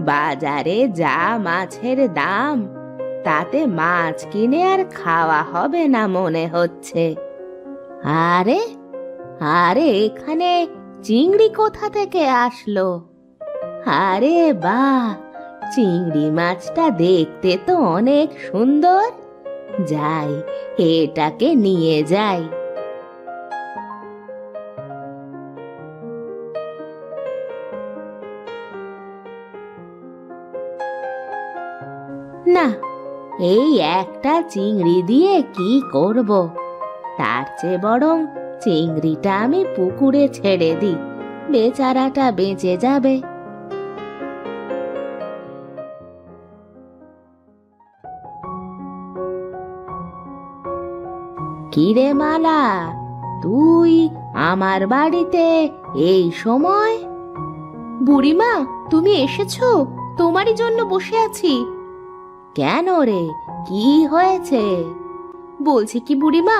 বাজারে যা মাছের দাম, তাতে মাছ কিনে আর খাওয়া হবে না মনে হচ্ছে। আরে আরে এখানে চিংড়ি কোথা থেকে আসলো? আরে বাহ, চিংড়ি মাছটা দেখতে তো অনেক সুন্দর। যাই, এটাকে নিয়ে যাই। না, এই একটা চিংড়ি দিয়ে কি করব? তার চেয়ে বরং চিংড়িটা আমি পুকুরে ছেড়ে দিই, বেচারাটা বেঁচে যাবে। কিরে মালা, তুই আমার বাড়িতে এই সময়? বুড়িমা, তুমি এসেছো? তোমারই জন্য বসে আছি। কেন রে, কি হয়েছে? বলছি কি বুড়িমা,